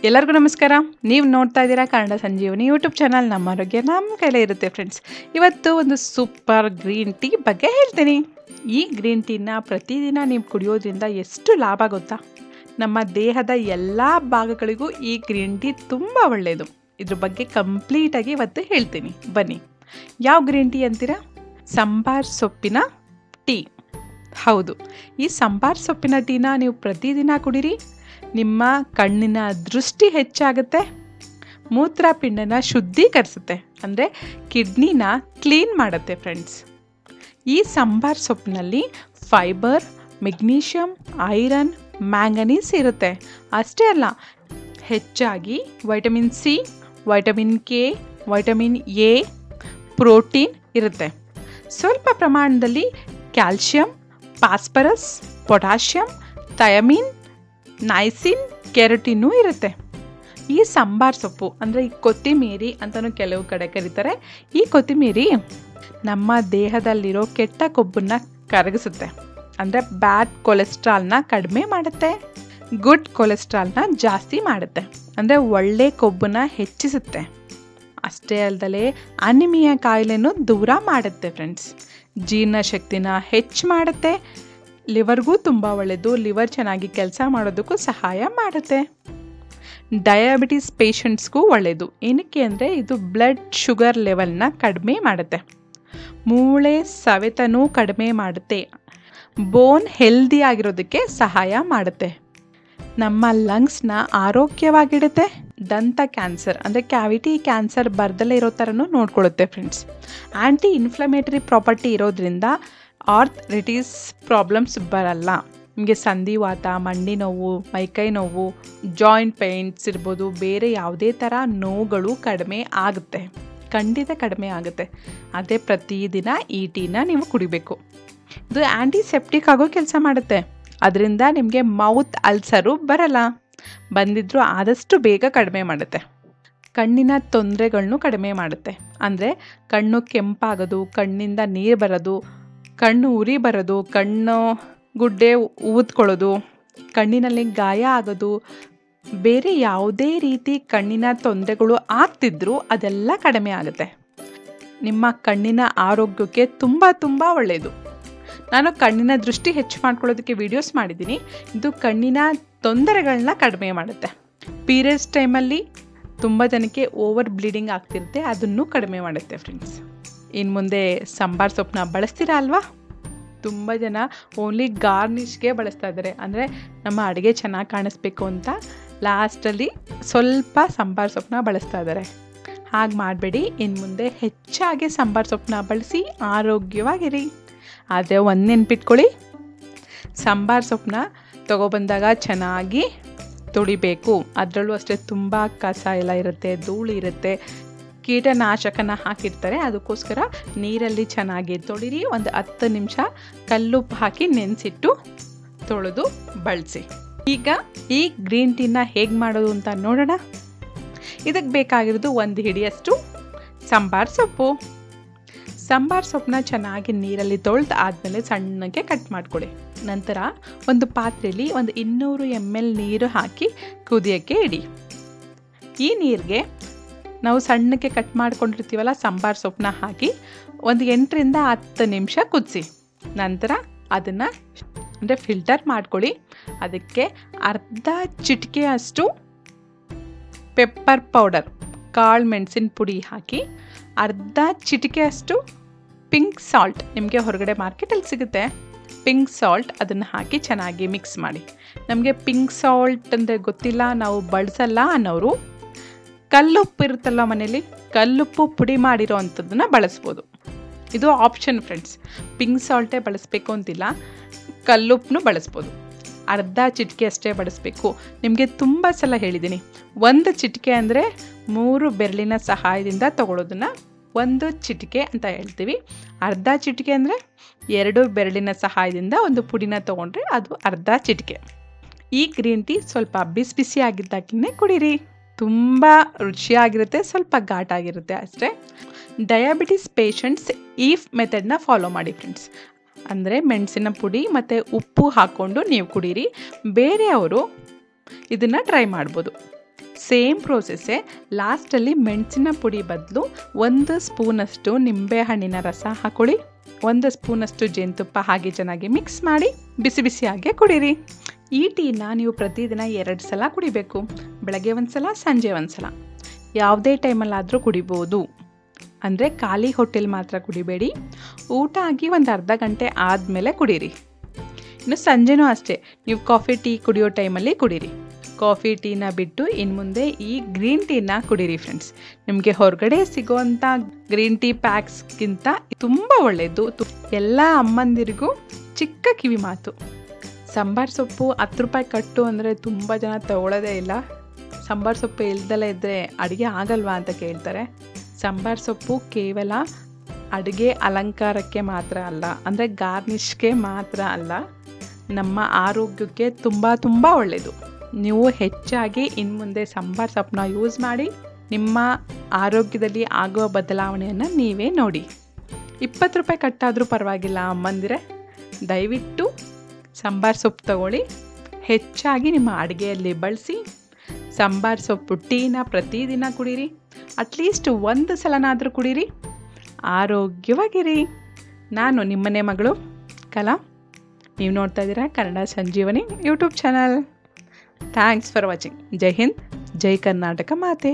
ಎಲ್ಲರಿಗೂ ನಮಸ್ಕಾರ. ನೀವು ನೋಡ್ತಾ ಇದ್ದೀರಾ ಕನ್ನಡ ಸಂಜೀವನಿ ಯೂಟ್ಯೂಬ್ ಚಾನಲ್. ನಮ್ಮ ಆರೋಗ್ಯ ನಮ್ಮ ಕೈಲೇ ಇರುತ್ತೆ ಫ್ರೆಂಡ್ಸ್. ಇವತ್ತು ಒಂದು ಸೂಪರ್ ಗ್ರೀನ್ ಟೀ ಬಗ್ಗೆ ಹೇಳ್ತೀನಿ. ಈ ಗ್ರೀನ್ ಟೀನ ಪ್ರತಿದಿನ ನೀವು ಕುಡಿಯೋದ್ರಿಂದ ಎಷ್ಟು ಲಾಭ ಗೊತ್ತಾ? ನಮ್ಮ ದೇಹದ ಎಲ್ಲ ಭಾಗಗಳಿಗೂ ಈ ಗ್ರೀನ್ ಟೀ ತುಂಬ ಒಳ್ಳೆಯದು. ಇದ್ರ ಬಗ್ಗೆ ಕಂಪ್ಲೀಟಾಗಿ ಇವತ್ತು ಹೇಳ್ತೀನಿ. ಬನ್ನಿ. ಯಾವ ಗ್ರೀನ್ ಟೀ ಅಂತೀರಾ? ಸಂಬಾರ್ ಸೊಪ್ಪಿನ ಟೀ. ಹೌದು, ಈ ಸಂಬಾರ್ ಸೊಪ್ಪಿನ ಟೀನ ನೀವು ಪ್ರತಿದಿನ ಕುಡೀರಿ. ನಿಮ್ಮ ಕಣ್ಣಿನ ದೃಷ್ಟಿ ಹೆಚ್ಚಾಗುತ್ತೆ, ಮೂತ್ರಪಿಂಡನ ಶುದ್ಧೀಕರಿಸುತ್ತೆ, ಅಂದರೆ ಕಿಡ್ನಿನ ಕ್ಲೀನ್ ಮಾಡುತ್ತೆ ಫ್ರೆಂಡ್ಸ್. ಈ ಸಂಬಾರ್ ಸೊಪ್ಪಿನಲ್ಲಿ ಫೈಬರ್, ಮೆಗ್ನೀಷಿಯಮ್, ಐರನ್, ಮ್ಯಾಂಗನೀಸ್ ಇರುತ್ತೆ. ಅಷ್ಟೇ ಅಲ್ಲ, ಹೆಚ್ಚಾಗಿ vitamin C, vitamin K, vitamin A, protein ಇರುತ್ತೆ. ಸ್ವಲ್ಪ ಪ್ರಮಾಣದಲ್ಲಿ calcium, phosphorus, potassium, thiamine, niacin, ಕೆರಟಿನೂ ಇರುತ್ತೆ. ಈ ಸಂಬಾರ್ ಸೊಪ್ಪು ಅಂದರೆ ಈ ಕೊತ್ತಿಮೀರಿ ಅಂತಲೂ ಕೆಲವು ಕಡೆ ಕರೀತಾರೆ. ಈ ಕೊತ್ತಿಮೀರಿ ನಮ್ಮ ದೇಹದಲ್ಲಿರೋ ಕೆಟ್ಟ ಕೊಬ್ಬನ್ನು ಕರಗಿಸುತ್ತೆ. ಅಂದರೆ ಬ್ಯಾಡ್ ಕೊಲೆಸ್ಟ್ರಾಲ್ನ ಕಡಿಮೆ ಮಾಡುತ್ತೆ, ಗುಡ್ ಕೊಲೆಸ್ಟ್ರಾಲ್ನ ಜಾಸ್ತಿ ಮಾಡುತ್ತೆ. ಅಂದರೆ ಒಳ್ಳೆ ಕೊಬ್ಬನ್ನು ಹೆಚ್ಚಿಸುತ್ತೆ. ಅಷ್ಟೇ ಅಲ್ಲದೆ ಅನಿಮಿಯಾ ಕಾಯಿಲೆನೂ ದೂರ ಮಾಡುತ್ತೆ ಫ್ರೆಂಡ್ಸ್. ಜೀರ್ಣಶಕ್ತಿನ ಹೆಚ್ಚು ಮಾಡುತ್ತೆ. ಲಿವರ್ಗೂ ತುಂಬ ಒಳ್ಳೆಯದು. ಲಿವರ್ ಚೆನ್ನಾಗಿ ಕೆಲಸ ಮಾಡೋದಕ್ಕೂ ಸಹಾಯ ಮಾಡುತ್ತೆ. ಡಯಾಬಿಟಿಸ್ ಪೇಷಂಟ್ಸ್ಗೂ ಒಳ್ಳೆಯದು. ಏನಕ್ಕೆ ಅಂದರೆ ಇದು ಬ್ಲಡ್ ಶುಗರ್ ಲೆವೆಲ್ನ ಕಡಿಮೆ ಮಾಡುತ್ತೆ. ಮೂಳೆ ಸವೆತನೂ ಕಡಿಮೆ ಮಾಡುತ್ತೆ. ಬೋನ್ ಹೆಲ್ದಿ ಆಗಿರೋದಕ್ಕೆ ಸಹಾಯ ಮಾಡುತ್ತೆ. ನಮ್ಮ ಲಂಗ್ಸ್ನ ಆರೋಗ್ಯವಾಗಿಡುತ್ತೆ. ದಂತ ಕ್ಯಾನ್ಸರ್ ಅಂದರೆ ಕ್ಯಾವಿಟಿ ಕ್ಯಾನ್ಸರ್ ಬರ್ದಲ್ಲೇ ಇರೋ ಥರನೂ ನೋಡ್ಕೊಳ್ಳುತ್ತೆ ಫ್ರೆಂಡ್ಸ್. ಆ್ಯಂಟಿ ಇನ್ಫ್ಲಮೇಟರಿ ಪ್ರಾಪರ್ಟಿ ಇರೋದ್ರಿಂದ ಆರ್ಥ್ರೈಟಿಸ್ ಪ್ರಾಬ್ಲಮ್ಸ್ ಬರಲ್ಲ. ನಿಮಗೆ ಸಂಧಿವಾತ, ಮಂಡಿ ನೋವು, ಮೈಕೈ ನೋವು, ಜಾಯಿಂಟ್ ಪೇಯ್ನ್ಸ್ ಇರ್ಬೋದು, ಬೇರೆ ಯಾವುದೇ ಥರ ನೋವುಗಳು ಕಡಿಮೆ ಆಗುತ್ತೆ. ಖಂಡಿತ ಕಡಿಮೆ ಆಗುತ್ತೆ. ಅದೇ ಪ್ರತಿದಿನ ಈ ಟೀನ ನೀವು ಕುಡಿಬೇಕು. ಇದು ಆ್ಯಂಟಿಸೆಪ್ಟಿಕ್ ಆಗೋ ಕೆಲಸ ಮಾಡುತ್ತೆ. ಅದರಿಂದ ನಿಮಗೆ ಮೌತ್ ಅಲ್ಸರು ಬರಲ್ಲ. ಬಂದಿದ್ರೂ ಆದಷ್ಟು ಬೇಗ ಕಡಿಮೆ ಮಾಡುತ್ತೆ. ಕಣ್ಣಿನ ತೊಂದರೆಗಳನ್ನೂ ಕಡಿಮೆ ಮಾಡುತ್ತೆ. ಅಂದರೆ ಕಣ್ಣು ಕೆಂಪಾಗೋದು, ಕಣ್ಣಿಂದ ನೀರು ಬರೋದು, ಕಣ್ಣು ಉರಿ ಬರೋದು, ಕಣ್ಣು ಗುಡ್ಡೆ ಊದ್ಕೊಳ್ಳೋದು, ಕಣ್ಣಿನಲ್ಲಿ ಗಾಯ ಆಗೋದು, ಬೇರೆ ಯಾವುದೇ ರೀತಿ ಕಣ್ಣಿನ ತೊಂದರೆಗಳು ಆಗ್ತಿದ್ರೂ ಅದೆಲ್ಲ ಕಡಿಮೆ ಆಗುತ್ತೆ. ನಿಮ್ಮ ಕಣ್ಣಿನ ಆರೋಗ್ಯಕ್ಕೆ ತುಂಬ ತುಂಬ ಒಳ್ಳೆಯದು. ನಾನು ಕಣ್ಣಿನ ದೃಷ್ಟಿ ಹೆಚ್ಚು ಮಾಡ್ಕೊಳ್ಳೋದಕ್ಕೆ ವಿಡಿಯೋಸ್ ಮಾಡಿದ್ದೀನಿ. ಇದು ಕಣ್ಣಿನ ತೊಂದರೆಗಳನ್ನ ಕಡಿಮೆ ಮಾಡುತ್ತೆ. ಪೀರಿಯಡ್ಸ್ ಟೈಮಲ್ಲಿ ತುಂಬ ಜನಕ್ಕೆ ಓವರ್ ಬ್ಲೀಡಿಂಗ್ ಆಗ್ತಿರುತ್ತೆ, ಅದನ್ನು ಕಡಿಮೆ ಮಾಡುತ್ತೆ ಫ್ರೆಂಡ್ಸ್. ಇನ್ನು ಮುಂದೆ ಸಂಬಾರ್ ಸೊಪ್ಪನ್ನ ಬಳಸ್ತೀರಾ ಅಲ್ವಾ? ತುಂಬ ಜನ ಓನ್ಲಿ ಗಾರ್ನಿಷ್ಗೆ ಬಳಸ್ತಾ ಇದ್ದಾರೆ. ಅಂದರೆ ನಮ್ಮ ಅಡುಗೆ ಚೆನ್ನಾಗಿ ಕಾಣಿಸ್ಬೇಕು ಅಂತ ಲಾಸ್ಟಲ್ಲಿ ಸ್ವಲ್ಪ ಸಂಬಾರ್ ಸೊಪ್ಪನ್ನ ಬಳಸ್ತಾ ಇದ್ದಾರೆ. ಹಾಗೆ ಮಾಡಬೇಡಿ. ಇನ್ನು ಮುಂದೆ ಹೆಚ್ಚಾಗಿ ಸಂಬಾರ್ ಸೊಪ್ಪನ್ನ ಬಳಸಿ ಆರೋಗ್ಯವಾಗಿರಿ. ಆದರೆ ಒಂದು ನೆನ್ಪಿಟ್ಕೊಳ್ಳಿ, ಸಂಬಾರ್ ಸೊಪ್ಪನ್ನ ತೊಗೊಬಂದಾಗ ಚೆನ್ನಾಗಿ ತೊಳಿಬೇಕು. ಅದರಲ್ಲೂ ಅಷ್ಟೇ ತುಂಬ ಕಸ ಎಲ್ಲ ಇರುತ್ತೆ, ಧೂಳು ಇರುತ್ತೆ, ಕೀಟನಾಶಕನ ಹಾಕಿರ್ತಾರೆ. ಅದಕ್ಕೋಸ್ಕರ ನೀರಲ್ಲಿ ಚೆನ್ನಾಗಿ ತೊಳಿರಿ. ಒಂದು 10 ನಿಮಿಷ ಕಲ್ಲುಪ್ಪು ಹಾಕಿ ನೆನೆಸಿಟ್ಟು ತೊಳೆದು ಬಳಸಿ. ಈಗ ಈ ಗ್ರೀನ್ ಟೀನ ಹೇಗೆ ಮಾಡೋದು ಅಂತ ನೋಡೋಣ. ಇದಕ್ಕೆ ಬೇಕಾಗಿರೋದು 1 ಹಿಡಿಯಷ್ಟು ಸಂಬಾರ್ ಸೊಪ್ಪು. ಸಂಬಾರ್ ಸೊಪ್ಪನ್ನ ಚೆನ್ನಾಗಿ ನೀರಲ್ಲಿ ತೊಳೆದು ಆದಮೇಲೆ ಸಣ್ಣಗೆ ಕಟ್ ಮಾಡ್ಕೊಳ್ಳಿ. ನಂತರ ಒಂದು ಪಾತ್ರೆಯಲ್ಲಿ 200 ml ನೀರು ಹಾಕಿ ಕುದಿಯೋಕ್ಕೆ ಇಡಿ. ಈ ನೀರಿಗೆ ನಾವು ಸಣ್ಣಕ್ಕೆ ಕಟ್ ಮಾಡ್ಕೊಂಡಿರ್ತೀವಲ್ಲ ಸಂಬಾರ್ ಸೊಪ್ಪನ್ನ ಹಾಕಿ 8 ರಿಂದ 10 ನಿಮಿಷ ಕುದಿಸಿ. ನಂತರ ಅದನ್ನು ಅಂದರೆ ಫಿಲ್ಟರ್ ಮಾಡ್ಕೊಳ್ಳಿ. ಅದಕ್ಕೆ ಅರ್ಧ ಚಿಟಿಕೆಯಷ್ಟು ಪೆಪ್ಪರ್ ಪೌಡರ್, ಕಾಳು ಮೆಣಸಿನ ಪುಡಿ ಹಾಕಿ, ಅರ್ಧ ಚಿಟಿಕೆಯಷ್ಟು ಪಿಂಕ್ ಸಾಲ್ಟ್, ನಿಮಗೆ ಹೊರಗಡೆ ಮಾರ್ಕೆಟಲ್ಲಿ ಸಿಗುತ್ತೆ ಪಿಂಕ್ ಸಾಲ್ಟ್, ಅದನ್ನು ಹಾಕಿ ಚೆನ್ನಾಗಿ ಮಿಕ್ಸ್ ಮಾಡಿ. ನಮಗೆ ಪಿಂಕ್ ಸಾಲ್ಟ್ ಅಂದರೆ ಗೊತ್ತಿಲ್ಲ, ನಾವು ಬಳಸಲ್ಲ ಅನ್ನೋರು ಕಲ್ಲುಪ್ಪು ಇರುತ್ತಲ್ಲ ಮನೇಲಿ, ಕಲ್ಲುಪ್ಪು ಪುಡಿ ಮಾಡಿರೋ ಅಂಥದ್ದನ್ನು ಬಳಸ್ಬೋದು. ಇದು ಆಪ್ಷನ್ ಫ್ರೆಂಡ್ಸ್. ಪಿಂಕ್ ಸಾಲ್ಟೇ ಬಳಸಬೇಕು ಅಂತಿಲ್ಲ, ಕಲ್ಲುಪ್ಪನ್ನು ಬಳಸ್ಬೋದು. ಅರ್ಧ ಚಿಟಿಕೆ ಅಷ್ಟೇ ಬಳಸಬೇಕು. ನಿಮಗೆ ತುಂಬ ಸಲ ಹೇಳಿದ್ದೀನಿ, 1 ಚಿಟಿಕೆ ಅಂದರೆ 3 ಬೆರಳಿನ ಸಹಾಯದಿಂದ ತಗೊಳ್ಳೋದನ್ನು 1 ಚಿಟಿಕೆ ಅಂತ ಹೇಳ್ತೀವಿ. ಅರ್ಧ ಚಿಟಿಕೆ ಅಂದರೆ 2 ಬೆರಳಿನ ಸಹಾಯದಿಂದ ಒಂದು ಪುಡಿನ ತೊಗೊಂಡ್ರೆ ಅದು ಅರ್ಧ ಚಿಟಿಕೆ. ಈ ಗ್ರೀನ್ ಟೀ ಸ್ವಲ್ಪ ಬಿಸಿ ಬಿಸಿ ಆಗಿದ್ದಾಗಲೇ ಕುಡೀರಿ. ತುಂಬ ರುಚಿಯಾಗಿರುತ್ತೆ, ಸ್ವಲ್ಪ ಘಾಟಾಗಿರುತ್ತೆ ಅಷ್ಟೇ. ಡಯಾಬಿಟಿಸ್ ಪೇಷಂಟ್ಸ್ ಈ ಮೆಥಡ್ನ ಫಾಲೋ ಮಾಡಿ ಫ್ರೆಂಡ್ಸ್. ಅಂದರೆ ಮೆಣಸಿನ ಪುಡಿ ಮತ್ತು ಉಪ್ಪು ಹಾಕ್ಕೊಂಡು ನೀವು ಕುಡೀರಿ. ಬೇರೆಯವರು ಇದನ್ನು ಟ್ರೈ ಮಾಡ್ಬೋದು. ಸೇಮ್ ಪ್ರೋಸೆಸ್ಸೇ. ಲಾಸ್ಟಲ್ಲಿ ಮೆಣಸಿನ ಪುಡಿ ಬದಲು 1 ಸ್ಪೂನಷ್ಟು ನಿಂಬೆಹಣ್ಣಿನ ರಸ ಹಾಕೊಳ್ಳಿ, 1 ಸ್ಪೂನಷ್ಟು ಜೇನುತುಪ್ಪ ಹಾಗೆ ಚೆನ್ನಾಗಿ ಮಿಕ್ಸ್ ಮಾಡಿ ಬಿಸಿ ಬಿಸಿಯಾಗೆ ಕುಡೀರಿ. ಈ ಟೀನ ನೀವು ಪ್ರತಿದಿನ 2 ಸಲ ಕುಡಿಬೇಕು. ಬೆಳಗ್ಗೆ 1 ಸಲ, ಸಂಜೆ 1 ಸಲ. ಯಾವುದೇ ಟೈಮಲ್ಲಾದರೂ ಕುಡಿಬೋದು. ಅಂದರೆ ಖಾಲಿ ಹೊಟ್ಟೆಲಿ ಮಾತ್ರ ಕುಡಿಬೇಡಿ. ಊಟ ಆಗಿ ಒಂದು ಅರ್ಧ ಗಂಟೆ ಆದಮೇಲೆ ಕುಡೀರಿ. ಇನ್ನು ಸಂಜೆನೂ ಅಷ್ಟೇ, ನೀವು ಕಾಫಿ ಟೀ ಕುಡಿಯೋ ಟೈಮಲ್ಲಿ ಕುಡೀರಿ. ಕಾಫಿ ಟೀನ ಬಿಟ್ಟು ಇನ್ನು ಮುಂದೆ ಈ ಗ್ರೀನ್ ಟೀನ ಕುಡೀರಿ ಫ್ರೆಂಡ್ಸ್. ನಿಮಗೆ ಹೊರಗಡೆ ಸಿಗೋವಂಥ ಗ್ರೀನ್ ಟೀ ಪ್ಯಾಕ್ಸ್ಗಿಂತ ತುಂಬ ಒಳ್ಳೆಯದು. ಎಲ್ಲ ಅಮ್ಮಂದಿರಿಗೂ ಚಿಕ್ಕ ಕಿವಿ ಮಾತು, ಸಾಂಬಾರು ಸೊಪ್ಪು 10 ರೂಪಾಯಿ ಕಟ್ಟು ಅಂದರೆ ತುಂಬ ಜನ ತಗೊಳ್ಳೋದೇ ಇಲ್ಲ. ಸಾಂಬಾರು ಸೊಪ್ಪು ಇಲ್ದಲೇ ಇದ್ದರೆ ಅಡುಗೆ ಆಗಲ್ವಾ ಅಂತ ಕೇಳ್ತಾರೆ. ಸಾಂಬಾರು ಸೊಪ್ಪು ಕೇವಲ ಅಡುಗೆ ಅಲಂಕಾರಕ್ಕೆ ಮಾತ್ರ ಅಲ್ಲ, ಅಂದರೆ ಗಾರ್ನಿಷ್ಗೆ ಮಾತ್ರ ಅಲ್ಲ, ನಮ್ಮ ಆರೋಗ್ಯಕ್ಕೆ ತುಂಬ ಒಳ್ಳೆಯದು. ನೀವು ಹೆಚ್ಚಾಗಿ ಇನ್ನು ಮುಂದೆ ಸಾಂಬಾರು ಸೊಪ್ಪನ್ನ ಯೂಸ್ ಮಾಡಿ ನಿಮ್ಮ ಆರೋಗ್ಯದಲ್ಲಿ ಆಗುವ ಬದಲಾವಣೆಯನ್ನು ನೀವೇ ನೋಡಿ. 20 ರೂಪಾಯಿ ಕಟ್ಟಾದರೂ ಪರವಾಗಿಲ್ಲ ಅಮ್ಮಂದಿರೆ, ದಯವಿಟ್ಟು ಸಾಂಬಾರು ಸೊಪ್ಪು ತಗೊಳ್ಳಿ, ಹೆಚ್ಚಾಗಿ ನಿಮ್ಮ ಅಡುಗೆಯಲ್ಲಿ ಬಳಸಿ. ಸಾಂಬಾರು ಸೊಪ್ಪು ಟೀನ ಪ್ರತಿದಿನ ಕುಡೀರಿ, ಅಟ್ಲೀಸ್ಟ್ 1 ಸಲನಾದರೂ ಕುಡೀರಿ, ಆರೋಗ್ಯವಾಗಿರಿ. ನಾನು ನಿಮ್ಮನೆ ಮಗಳು ಕಲಾ. ನೀವು ನೋಡ್ತಾ ಇದ್ದೀರಾ Kannada Sanjeevani YouTube channel. Thanks for watching. Jai Hind, Jai Karnataka ಮಾತೆ.